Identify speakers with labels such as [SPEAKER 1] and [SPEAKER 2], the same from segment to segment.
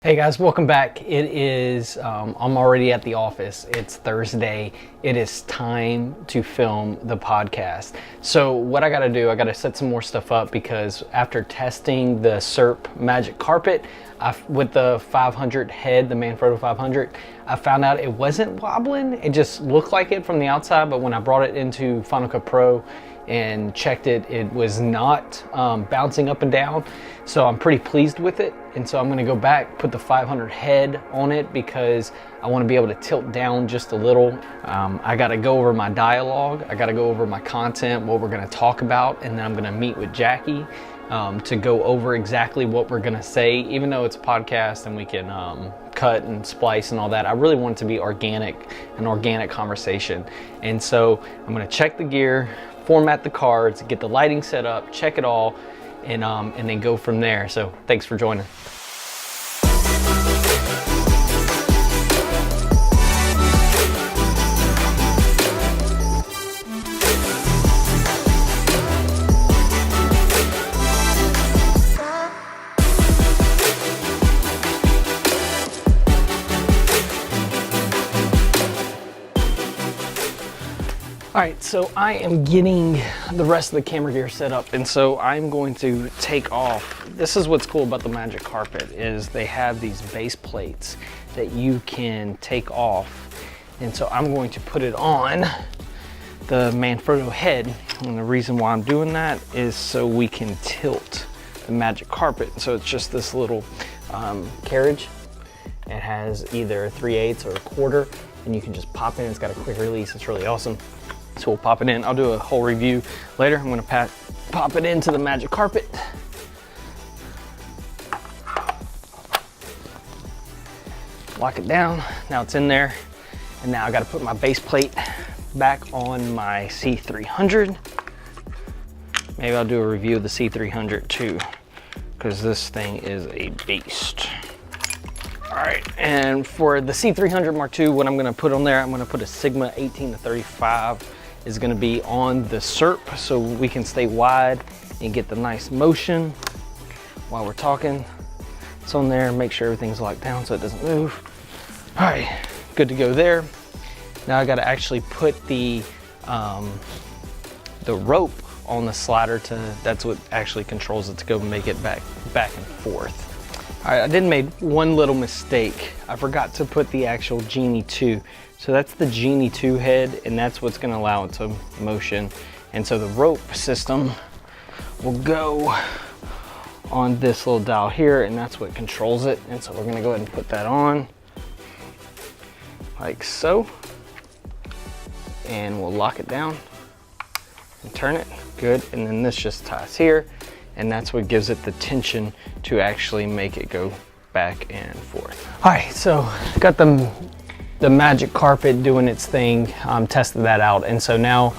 [SPEAKER 1] Hey guys, welcome back. It is, I'm already at the office. It's Thursday. It is time to film the podcast. So what I gotta do, I gotta set some more stuff up because after testing the SERP Magic Carpet with the 500 head, the Manfrotto 500, I found out it wasn't wobbling. It just looked like it from the outside, but when I brought it into Final Cut Pro and checked it, it was not bouncing up and down. So I'm pretty pleased with it. And so I'm gonna go back, put the 500 head on it because I wanna be able to tilt down just a little. I gotta go over my dialogue. I gotta go over my content, what we're gonna talk about. And then I'm gonna meet with Jackie to go over exactly what we're gonna say. Even though it's a podcast and we can cut and splice and all that, I really want it to be organic, an organic conversation. And so I'm gonna check the gear, format the cards, get the lighting set up, check it all, and then go from there. So thanks for joining. All right, so I am getting the rest of the camera gear set up, and so I'm going to take off. This is what's cool about the Magic Carpet is they have these base plates that you can take off, and so I'm going to put it on the Manfrotto head, and the reason why I'm doing that is so we can tilt the Magic Carpet. So it's just this little carriage. It has either 3/8 or a quarter, and you can just pop in. It's got a quick release. It's really awesome. So we'll pop it in. I'll do a whole review later. I'm gonna pop it into the Magic Carpet. Lock it down. Now it's in there. And now I gotta put my base plate back on my C300. Maybe I'll do a review of the C300 too, because this thing is a beast. All right, and for the C300 Mark II, what I'm gonna put on there, I'm gonna put a Sigma 18-35 is gonna be on the SERP so we can stay wide and get the nice motion while we're talking. It's on there, make sure everything's locked down so it doesn't move. All right, good to go there. Now I gotta actually put the rope on the slider that's what actually controls it to go make it back and forth. All right, I did make one little mistake. I forgot to put the actual Genie 2. So that's the Genie 2 head, and that's what's gonna allow it to motion. And so the rope system will go on this little dial here, and that's what controls it. And so we're gonna go ahead and put that on, like so. And we'll lock it down and turn it, good. And then this just ties here. And that's what gives it the tension to actually make it go back and forth. All right, so got the Magic Carpet doing its thing, tested that out. And so now,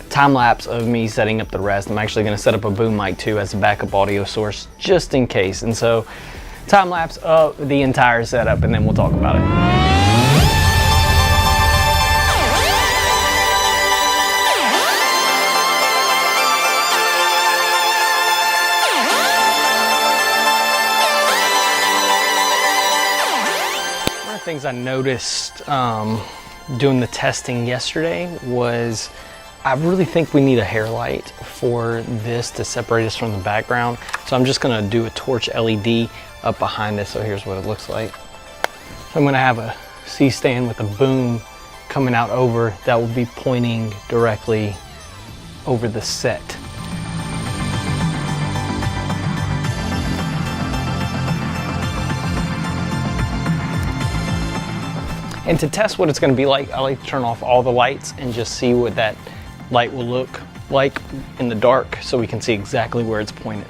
[SPEAKER 1] time lapse of me setting up the rest. I'm actually gonna set up a boom mic too as a backup audio source, just in case. And so time lapse of the entire setup, and then we'll talk about it. Things I noticed doing the testing yesterday was I really think we need a hair light for this to separate us from the background. So I'm just gonna do a torch LED up behind this. So here's what it looks like. So I'm gonna have a C-stand with a boom coming out over that will be pointing directly over the set. And to test what it's gonna be like, I like to turn off all the lights and just see what that light will look like in the dark so we can see exactly where it's pointed.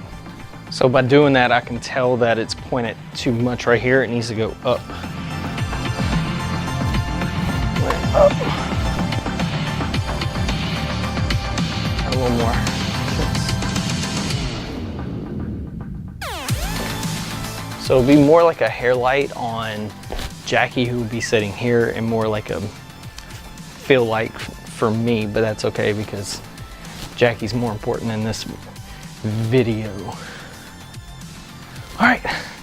[SPEAKER 1] So by doing that, I can tell that it's pointed too much right here. It needs to go up. Up. A little more. So it'll be more like a hair light on Jackie, who would be sitting here, and more like a feel like for me, but that's okay because Jackie's more important in this video. All right,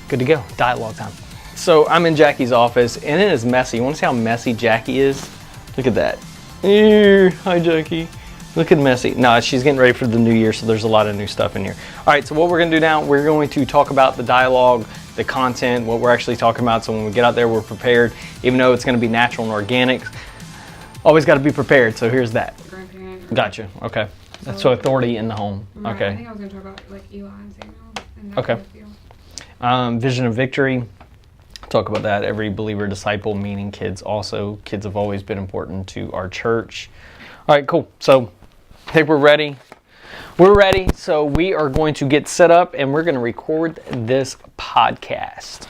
[SPEAKER 1] Good to go. Dialogue time. So I'm in Jackie's office, and it is messy. You want to see how messy Jackie is? Look at that. Hi, Jackie. Look at messy. No, she's getting ready for the new year, so there's a lot of new stuff in here. All right, so what we're going to do now, we're going to talk about the dialogue, the content, what we're actually talking about, so when we get out there, we're prepared. Even though it's going to be natural and organic, always got to be prepared, so here's that.
[SPEAKER 2] Grandparent.
[SPEAKER 1] Gotcha, okay. So authority in the home,
[SPEAKER 2] Right,
[SPEAKER 1] okay.
[SPEAKER 2] I think I was going to talk about like Eli and Samuel and that
[SPEAKER 1] Okay.
[SPEAKER 2] kind of deal.
[SPEAKER 1] Vision of victory. Talk about that. Every believer disciple, meaning kids also. Kids have always been important to our church. All right, cool. So I think we're ready. We're ready. So we are going to get set up and we're going to record this podcast.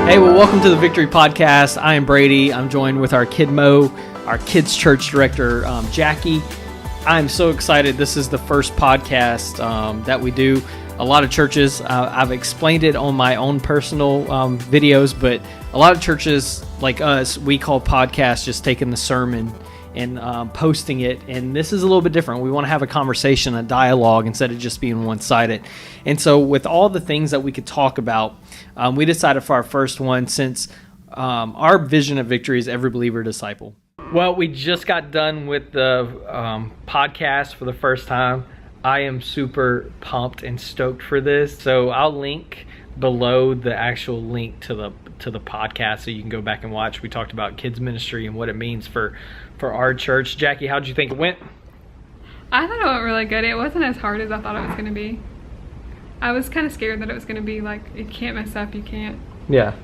[SPEAKER 1] Hey, well, welcome to the Victory Podcast. I am Brady. I'm joined with our kid Mo, our kids church director, Jackie. I'm so excited. This is the first podcast that we do. A lot of churches, I've explained it on my own personal videos, but a lot of churches like us, we call podcasts just taking the sermon and posting it. And this is a little bit different. We want to have a conversation, a dialogue, instead of just being one-sided. And so with all the things that we could talk about, we decided for our first one, since our vision of victory is every believer disciple. Well, we just got done with the podcast for the first time. I am super pumped and stoked for this. So I'll link below the actual link to the podcast so you can go back and watch. We talked about kids ministry and what it means for our church. Jackie, how'd you think it went?
[SPEAKER 2] I thought it went really good. It wasn't as hard as I thought it was going to be. I was kind of scared that it was going to be like, you can't mess up, you can't.
[SPEAKER 1] Yeah.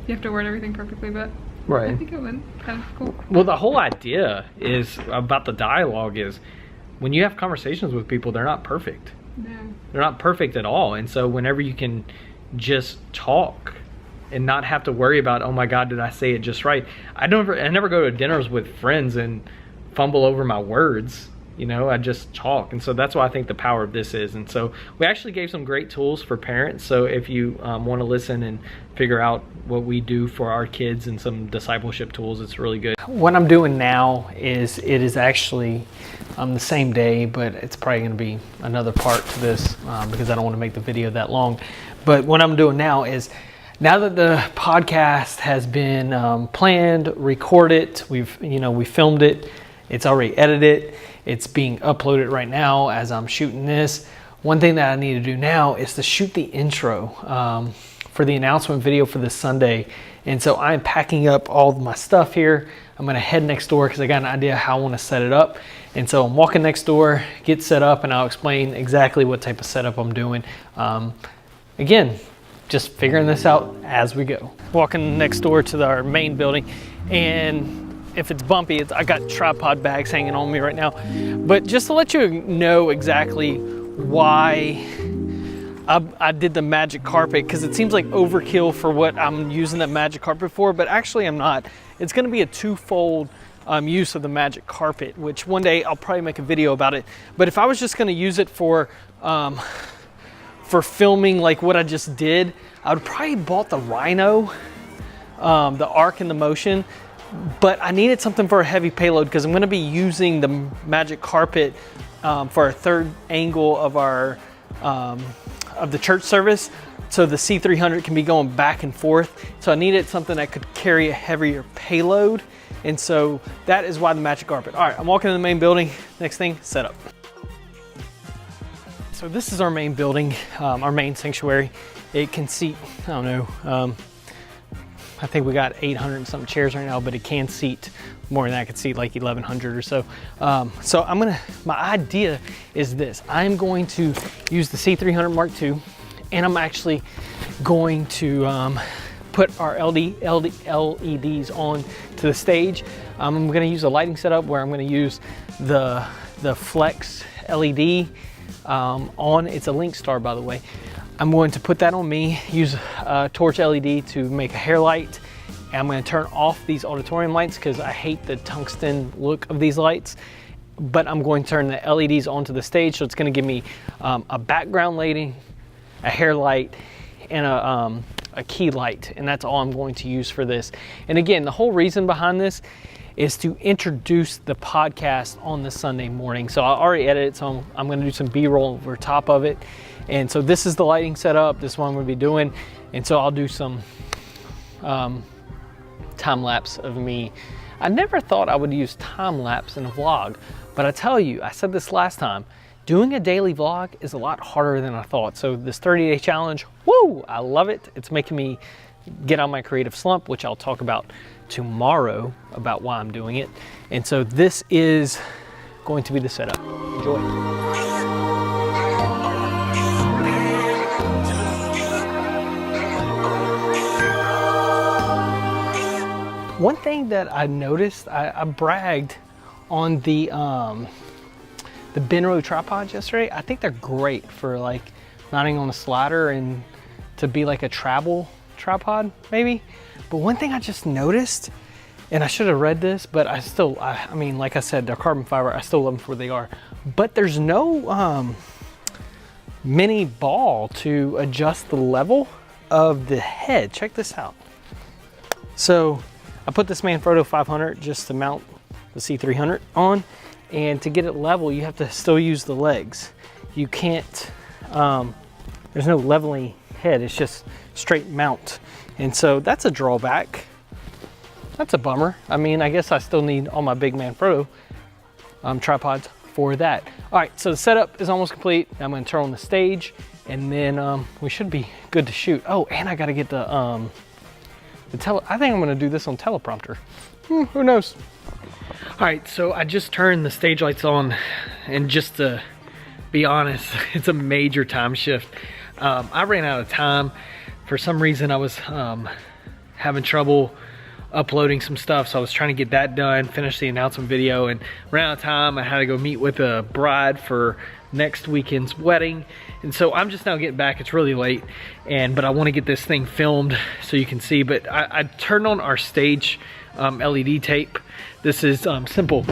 [SPEAKER 2] You have to word everything perfectly, but
[SPEAKER 1] Right.
[SPEAKER 2] I think it went kind of cool.
[SPEAKER 1] Well, the whole idea is about the dialogue is when you have conversations with people, they're not perfect.
[SPEAKER 2] No.
[SPEAKER 1] They're not perfect at all. And so whenever you can just talk and not have to worry about, oh my God, did I say it just right? I never go to dinners with friends and fumble over my words. You know, I just talk. And so that's what I think the power of this is. And so we actually gave some great tools for parents. So if you want to listen and figure out what we do for our kids and some discipleship tools, it's really good. What I'm doing now is it is actually the same day, but it's probably going to be another part to this because I don't want to make the video that long. But what I'm doing now is, now that the podcast has been planned, recorded, we filmed it, it's already edited, it's being uploaded right now as I'm shooting this. One thing that I need to do now is to shoot the intro for the announcement video for this Sunday. And so I'm packing up all of my stuff here. I'm gonna head next door because I got an idea how I want to set it up. And so I'm walking next door, get set up, and I'll explain exactly what type of setup I'm doing. Again, just figuring this out as we go. Walking next door to our main building, and if it's bumpy, I got tripod bags hanging on me right now. But just to let you know exactly why I did the magic carpet, because it seems like overkill for what I'm using that magic carpet for, but actually I'm not. It's gonna be a twofold use of the magic carpet, which one day I'll probably make a video about it. But if I was just gonna use it for filming like what I just did, I would probably bought the Rhino, the Arc and the Motion. But I needed something for a heavy payload because I'm going to be using the magic carpet for a third angle of our of the church service, so the C300 can be going back and forth. So I needed something that could carry a heavier payload, and so that is why the magic carpet. All right, I'm walking in the main building. Next thing, set up. So this is our main building, our main sanctuary. It can seat, I don't know. I think we got 800 and some chairs right now, but it can seat more than that. It could seat like 1,100 or so. So my idea is this. I'm going to use the C300 Mark II, and I'm actually going to put our LEDs on to the stage. I'm gonna use a lighting setup where I'm gonna use the Flex LED on. It's a Link Star, by the way. I'm going to put that on me, use a torch LED to make a hair light, and I'm going to turn off these auditorium lights because I hate the tungsten look of these lights. But I'm going to turn the LEDs onto the stage, so it's going to give me a background lighting, a hair light, and a key light, and that's all I'm going to use for this. And again, the whole reason behind this is to introduce the podcast on the Sunday morning. So I already edited it, so I'm going to do some B-roll over top of it. And so this is the lighting setup. This is what I'm going to be doing. And so I'll do some time lapse of me. I never thought I would use time lapse in a vlog, but I tell you, I said this last time, doing a daily vlog is a lot harder than I thought. So this 30-day challenge, woo, I love it. It's making me get on my creative slump, which I'll talk about tomorrow about why I'm doing it. And so this is going to be the setup. Enjoy. One thing that I noticed, I bragged on the Benro tripods yesterday. I think they're great for like mounting on a slider and to be like a travel tripod maybe. But one thing I just noticed, and I should have read this, but I mean, like I said, they're carbon fiber. I still love them for what they are. But there's no mini ball to adjust the level of the head. Check this out. So I put this Manfrotto 500 just to mount the C300 on, and to get it level, you have to still use the legs. You can't, there's no leveling head, it's just straight mount. And so that's a drawback. That's a bummer. I mean, I guess I still need all my big Manfrotto tripods for that. All right, so the setup is almost complete. I'm gonna turn on the stage, and then we should be good to shoot. Oh, and I gotta get the I think I'm gonna do this on teleprompter. Who knows? All right, so I just turned the stage lights on, and just to be honest, it's a major time shift. I ran out of time. For some reason, I was having trouble uploading some stuff, so I was trying to get that done, finish the announcement video, and ran out of time. I had to go meet with a bride for next weekend's wedding, and so I'm just now getting back. It's really late, but I want to get this thing filmed so you can see. But I turned on our stage LED tape. This is simple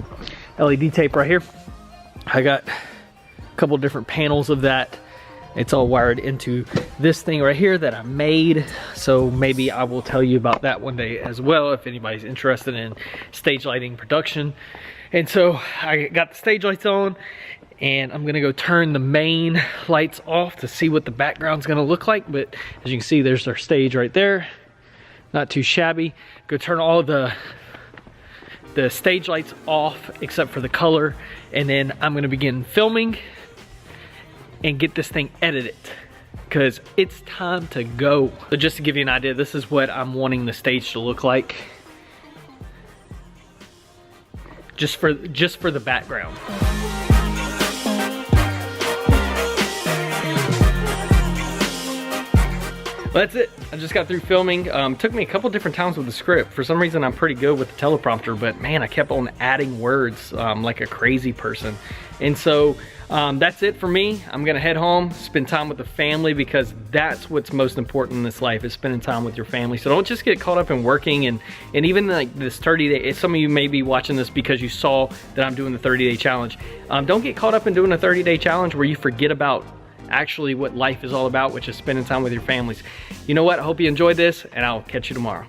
[SPEAKER 1] LED tape right here. I got a couple different panels of that. It's all wired into this thing right here that I made. So maybe I will tell you about that one day as well if anybody's interested in stage lighting production. And so I got the stage lights on, and I'm gonna go turn the main lights off to see what the background's gonna look like. But as you can see, there's our stage right there. Not too shabby. Go turn all the stage lights off except for the color, and then I'm gonna begin filming and get this thing edited, because it's time to go. So just to give you an idea, this is what I'm wanting the stage to look like. Just for the background. Well, that's it. I just got through filming. Took me a couple different times with the script. For some reason, I'm pretty good with the teleprompter, but man, I kept on adding words like a crazy person. And so that's it for me. I'm gonna head home, spend time with the family, because that's what's most important in this life, is spending time with your family. So don't just get caught up in working and even like this 30-day, some of you may be watching this because you saw that I'm doing the 30-day challenge. Don't get caught up in doing a 30-day challenge where you forget about actually what life is all about, which is spending time with your families. You know what? I hope you enjoyed this, and I'll catch you tomorrow.